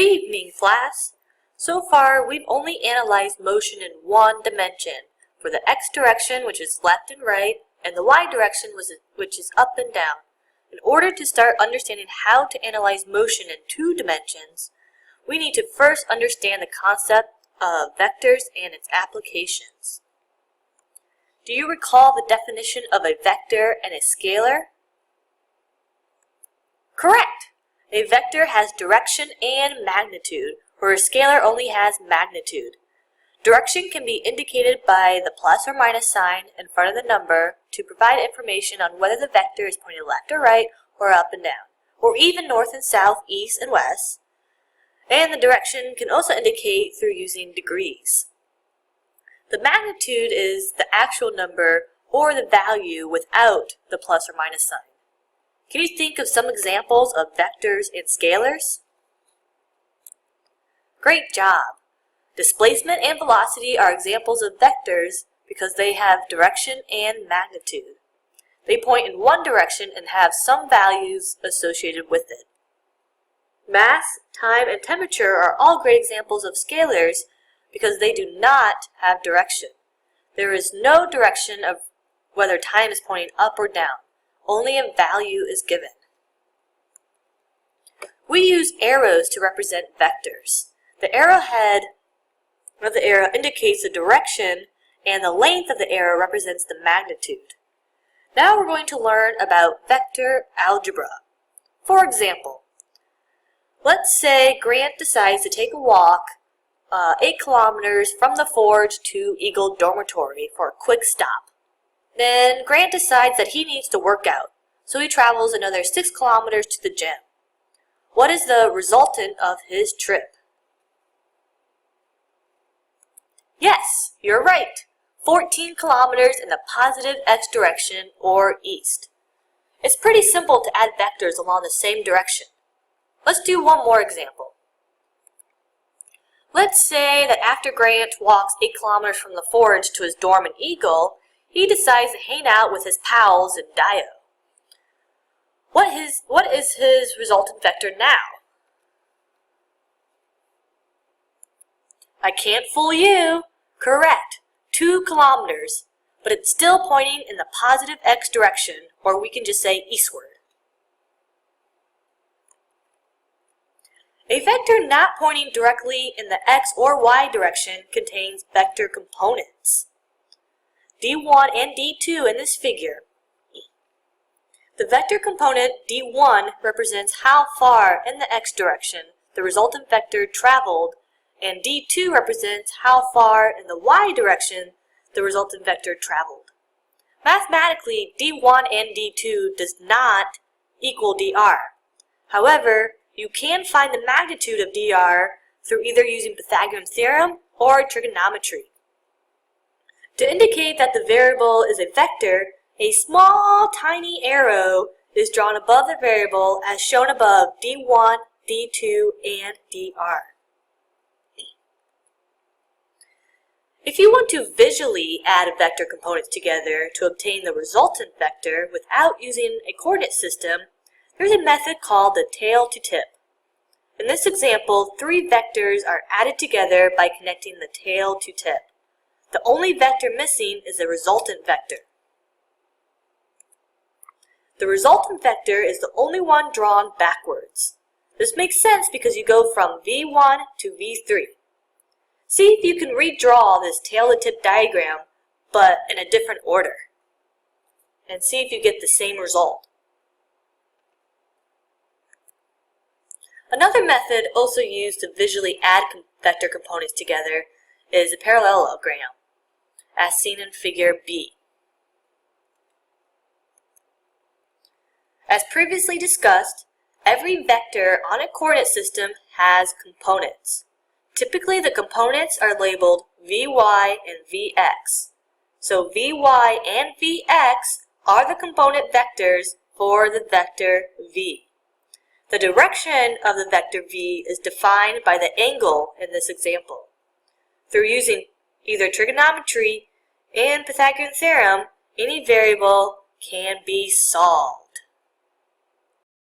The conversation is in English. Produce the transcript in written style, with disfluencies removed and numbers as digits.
Good evening, class. So far, we've only analyzed motion in one dimension, for the x direction, which is left and right, and the y direction, which is up and down. In order to start understanding how to analyze motion in two dimensions, we need to first understand the concept of vectors and its applications. Do you recall the definition of a vector and a scalar? Correct! A vector has direction and magnitude, where a scalar only has magnitude. Direction can be indicated by the plus or minus sign in front of the number to provide information on whether the vector is pointing left or right, or up and down, or even north and south, east and west. And the direction can also indicate through using degrees. The magnitude is the actual number or the value without the plus or minus sign. Can you think of some examples of vectors and scalars? Great job! Displacement and velocity are examples of vectors because they have direction and magnitude. They point in one direction and have some values associated with it. Mass, time, and temperature are all great examples of scalars because they do not have direction. There is no direction of whether time is pointing up or down. Only a value is given. We use arrows to represent vectors. The arrowhead of the arrow indicates the direction, and the length of the arrow represents the magnitude. Now we're going to learn about vector algebra. For example, let's say Grant decides to take a walk 8 kilometers from the Forge to Eagle Dormitory for a quick stop. Then Grant decides that he needs to work out, so he travels another 6 kilometers to the gym. What is the resultant of his trip? Yes, you're right. 14 kilometers in the positive x direction, or east. It's pretty simple to add vectors along the same direction. Let's do one more example. Let's say that after Grant walks 8 kilometers from the Forge to his dorm in Eagle, he decides to hang out with his pals in Dio. What is his resultant vector now? I can't fool you. Correct, 2 kilometers, but it's still pointing in the positive x direction, or we can just say eastward. A vector not pointing directly in the x or y direction contains vector components. D1 and D2 in this figure. The vector component D1 represents how far in the x direction the resultant vector traveled, and D2 represents how far in the y direction the resultant vector traveled. Mathematically, D1 and D2 does not equal dr. However, you can find the magnitude of dr through either using Pythagorean's theorem or trigonometry. To indicate that the variable is a vector, a small, tiny arrow is drawn above the variable as shown above D1, D2, and dr. If you want to visually add vector components together to obtain the resultant vector without using a coordinate system, there's a method called the tail to tip. In this example, 3 vectors are added together by connecting the tail to tip. The only vector missing is the resultant vector. The resultant vector is the only one drawn backwards. This makes sense because you go from V1 to V3. See if you can redraw this tail-to-tip diagram, but in a different order, and see if you get the same result. Another method also used to visually add vector components together is a parallelogram, as seen in figure B. As previously discussed, every vector on a coordinate system has components. Typically, the components are labeled Vy and Vx. So Vy and Vx are the component vectors for the vector V. The direction of the vector V is defined by the angle in this example. Through using either trigonometry and Pythagorean theorem, any variable can be solved.